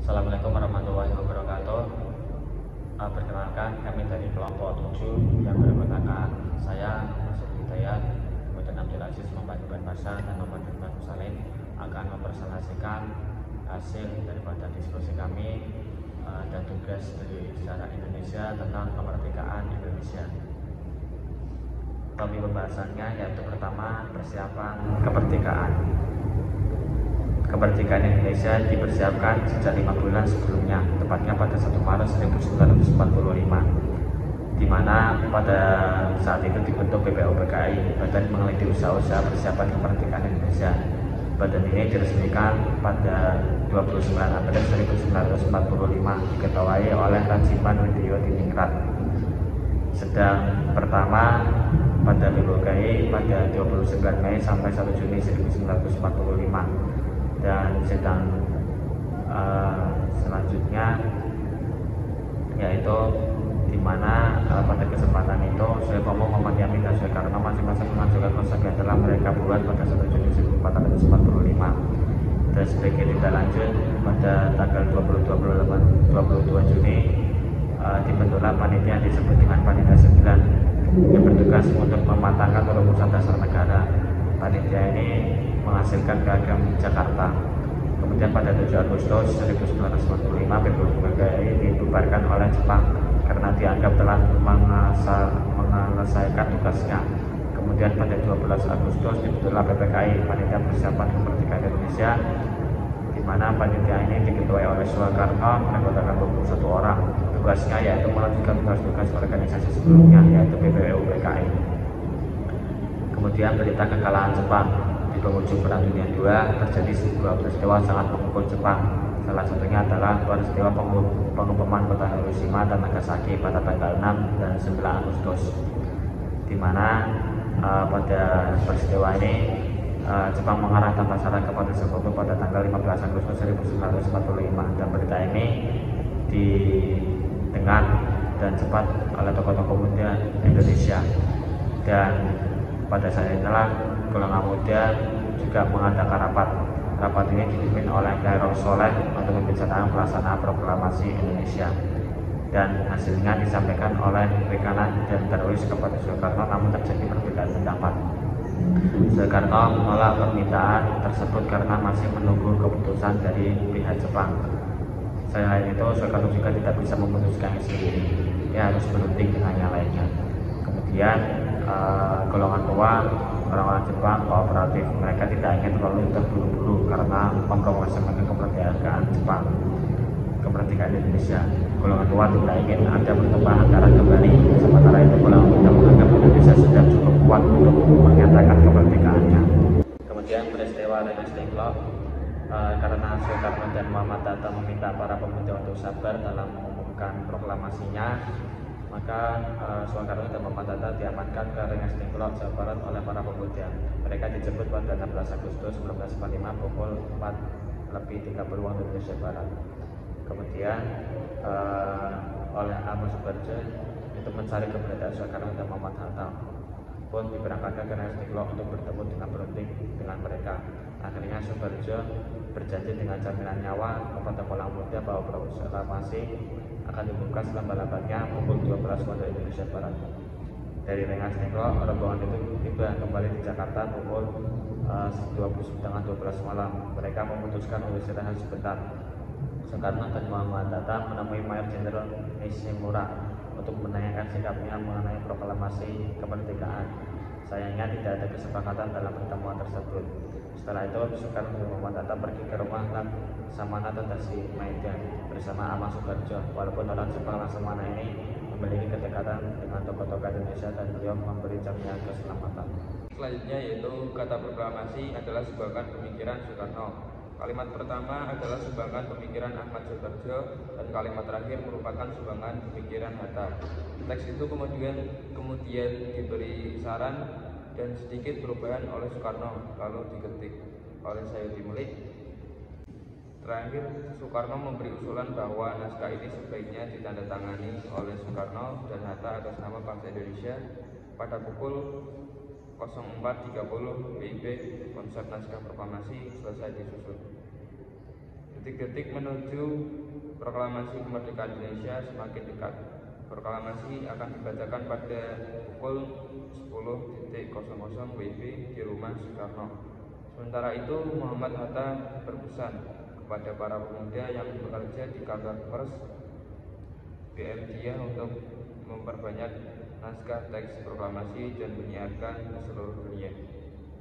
Assalamualaikum warahmatullahi wabarakatuh. Perkenalkan, kami dari kelompok 7 yang beranggotakan saya, Masuk Hidayat, kemudian Abdul Aziz, Muhammad Ibn Basar, dan Muhammad Ibn Salim akan mempresentasikan hasil daripada diskusi kami dan tugas dari sejarah Indonesia tentang kemerdekaan Indonesia. Topik pembahasannya yaitu pertama, persiapan kemerdekaan. Kemerdekaan Indonesia dipersiapkan sejak 5 bulan sebelumnya, tepatnya pada 1 Maret 1945, di mana pada saat itu dibentuk BPUPKI, Badan Peneliti Usaha-usaha Persiapan Kemerdekaan Indonesia. Badan ini diresmikan pada 29 April 1945, diketuai oleh Rajiman Widyo Diningrat. Sedang pertama pada BPUPKI pada 29 Mei sampai 1 Juni 1945. Dan sedang selanjutnya yaitu di mana pada kesempatan itu Soekarno, Muhammad Yamin, dan Soekarno masing-masing mengajukan konsep yang telah mereka buat pada 1 Juni 1445. Dan sebagai tindak lanjut pada tanggal 22 Juni dibentuklah panitia yang disebut dengan Panitia 9 yang bertugas untuk mematangkan rumusan dasar negara. Panitia ini menghasilkan Piagam Jakarta. Kemudian pada 7 Agustus 1945 BPUPKI dibubarkan oleh Jepang karena dianggap telah menyelesaikan tugasnya. Kemudian pada 12 Agustus dibentuklah PPKI, Panitia Persiapan Kemerdekaan Indonesia, di mana panitia ini diketuai oleh Soekarno, beranggotakan 21 orang. Tugasnya yaitu melanjutkan tugas-tugas organisasi sebelumnya, yaitu BPUPKI. Kemudian berita kekalahan Jepang. Di penghujung Perang Dunia II terjadi sebuah peristiwa sangat memukul Jepang. Salah satunya adalah peristiwa pengeboman kota Hiroshima dan Nagasaki pada tanggal 6 dan 9 Agustus, di mana pada peristiwa ini Jepang mengarahkan masyarakat kepada Sekutu pada tanggal 15 Agustus 1945, dan berita ini didengar dan cepat oleh tokoh-tokoh muda Indonesia. Dan pada saat itulah golongan muda juga mengadakan rapat. Rapat ini dipimpin oleh Kyai Soleh untuk membicarakan pelaksanaan proklamasi Indonesia, dan hasilnya disampaikan oleh Rekanan dan tertulis kepada Soekarno, namun terjadi perbedaan pendapat. Soekarno menolak permintaan tersebut karena masih menunggu keputusan dari pihak Jepang. Selain itu, Soekarno juga tidak bisa memutuskan sendiri, dia harus berunding dengan yang lainnya. Kemudian golongan tua, orang-orang Jepang kooperatif, mereka tidak ingin terlalu terburu-buru karena mempromosikan kemerdekaan Jepang, kemerdekaan Indonesia. Golongan tua tidak ingin ada pertumpahan darah kembali, sementara itu golongan muda menganggap Indonesia sudah cukup kuat untuk menyatakan kemerdekaannya. Kemudian peristiwa Rengas Dengklok, karena Soekarno dan Muhammad Hatta meminta para pemuda untuk sabar dalam mengumumkan proklamasinya, maka Soekarno dan Muhammad Hatta diamankan ke Rengas Dengklok, Jawa Barat oleh para pemuda. Mereka dijemput pada 16 Agustus 1945 pukul 4:30 waktu Indonesia Barat. Kemudian oleh Ahmad Subarjo itu mencari keberadaan Soekarno dan Muhammad Hatta pun diberangkatkan ke Rengas Dengklok untuk bertemu dengan berunding dengan mereka. Akhirnya Subarjo berjanji dengan jaminan nyawa kepada golongan muda bahwa proklamasi akan dibuka selambat-lambatnya pukul 12 waktu Indonesia Barat. Dari Rengas Dengklok, rombongan itu tiba kembali di Jakarta pukul 12 malam. Mereka memutuskan untuk istirahat sebentar. Soekarno dan Muhammad Hatta menemui Mayor Jenderal Nishimura untuk menanyakan sikapnya mengenai proklamasi kemerdekaan. Sayangnya tidak ada kesepakatan dalam pertemuan tersebut. Setelah itu, Soekarno dan Muhammad Hatta pergi ke rumah Laksamana Tadashi Maeda bersama Ahmad Subarjo. Walaupun orang Jepang, Laksamana ini memiliki kedekatan dengan tokoh-tokoh Indonesia dan beliau memberi jaminan keselamatan. Selanjutnya yaitu kata proklamasi adalah sumbangan pemikiran Soekarno. Kalimat pertama adalah sumbangan pemikiran Ahmad Subarjo dan kalimat terakhir merupakan sumbangan pemikiran Hatta. Teks itu kemudian diberi saran dan sedikit perubahan oleh Soekarno lalu diketik oleh Sayuti Melik. Terakhir, Soekarno memberi usulan bahwa naskah ini sebaiknya ditandatangani oleh Soekarno dan Hatta atas nama bangsa Indonesia. Pada pukul 04.30 WIB konsep naskah proklamasi selesai disusun. Detik-detik menuju proklamasi kemerdekaan Indonesia semakin dekat. Proklamasi akan dibacakan pada pukul 10.00 WIB di Rumah Soekarno. Sementara itu, Muhammad Hatta berpesan kepada para pemuda yang bekerja di kantor pers BMDIA untuk memperbanyak naskah teks proklamasi dan menyiarkan ke seluruh dunia.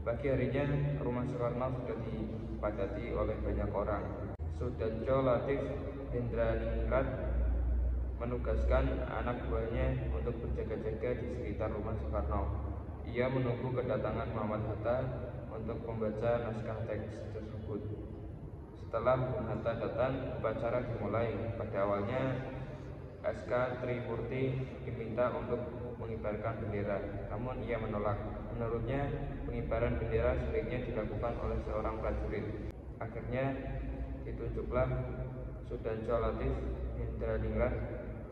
Pagi harinya, Rumah Soekarno sudah dipadati oleh banyak orang. Sudanjo Latif Hendraningrat menugaskan anak buahnya untuk berjaga-jaga di sekitar Rumah Soekarno. Ia menunggu kedatangan Muhammad Hatta untuk membaca naskah teks tersebut. Setelah Bung Hatta datang, upacara dimulai. Pada awalnya, SK Trimurti diminta untuk mengibarkan bendera, namun ia menolak. Menurutnya, pengibaran bendera sebaiknya dilakukan oleh seorang prajurit. Akhirnya, ditunjuklah Sudanjo Latif Hendraningrat,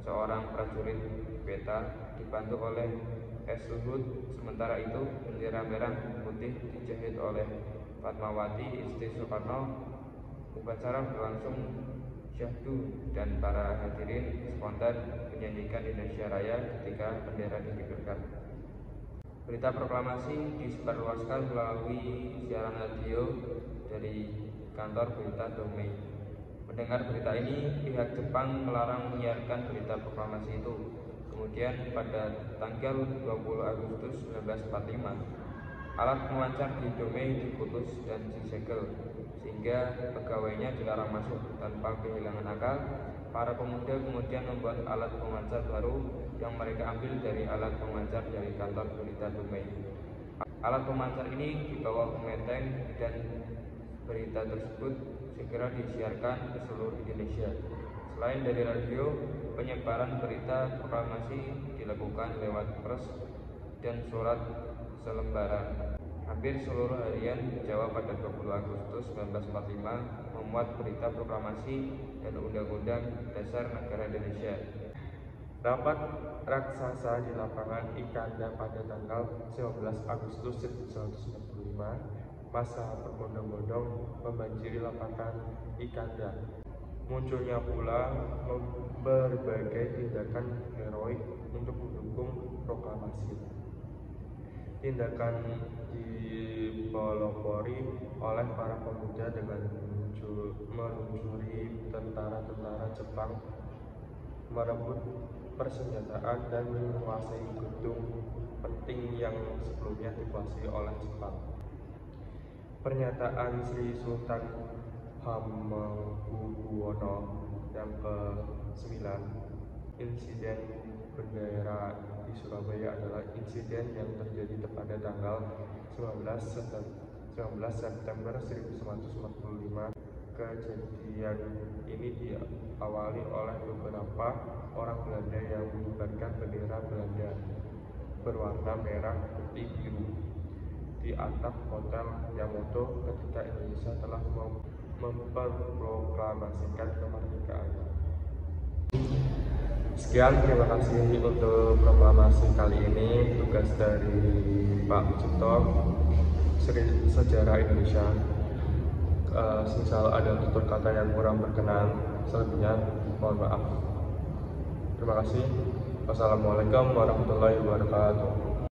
seorang prajurit peta, dibantu oleh S. Luhut. Sementara itu, bendera merah putih dijahit oleh Fatmawati, istri Soekarno. Upacara berlangsung syahdu dan para hadirin spontan menyanyikan Indonesia Raya ketika bendera dikibarkan. Berita proklamasi disebarluaskan melalui siaran radio dari kantor berita Domei. Mendengar berita ini, pihak Jepang melarang menyiarkan berita proklamasi itu. Kemudian pada tanggal 20 Agustus 1945, alat pemancar di Domei diputus dan disegel, sehingga pegawainya dilarang masuk. Tanpa kehilangan akal, para pemuda kemudian membuat alat pemancar baru yang mereka ambil dari alat pemancar dari kantor berita Domei. Alat pemancar ini dibawa ke Menteng dan berita tersebut segera disiarkan ke seluruh Indonesia. Selain dari radio, penyebaran berita proklamasi dilakukan lewat pers dan surat selembaran. Hampir seluruh harian Jawa pada 20 Agustus 1945 memuat berita proklamasi dan Undang-Undang Dasar Negara Indonesia. Rapat raksasa di lapangan Ikanda pada tanggal 19 Agustus 1945, masa berbondong-bondong membanjiri lapangan Ikanda. Munculnya pula berbagai tindakan heroik untuk mendukung proklamasi. Tindakan dipelopori oleh para pemuda dengan meluncuri tentara-tentara Jepang, merebut persenjataan dan menguasai gedung penting yang sebelumnya dikuasai oleh Jepang. Pernyataan Sri Sultan Hamengkubuwono yang ke-9, insiden bendera di Surabaya adalah insiden yang terjadi pada tanggal 19 September 1945. Kejadian ini diawali oleh beberapa orang Belanda yang mengibarkan bendera Belanda berwarna merah, putih, biru di atap Hotel Yamato ketika Indonesia telah memproklamasikan kemerdekaannya. Sekian, terima kasih untuk proklamasi kali ini. Tugas dari Pak Cipto, Sejarah Indonesia. Misal ada tutur kata yang kurang berkenan, selebihnya mohon maaf. Terima kasih. Wassalamualaikum warahmatullahi wabarakatuh.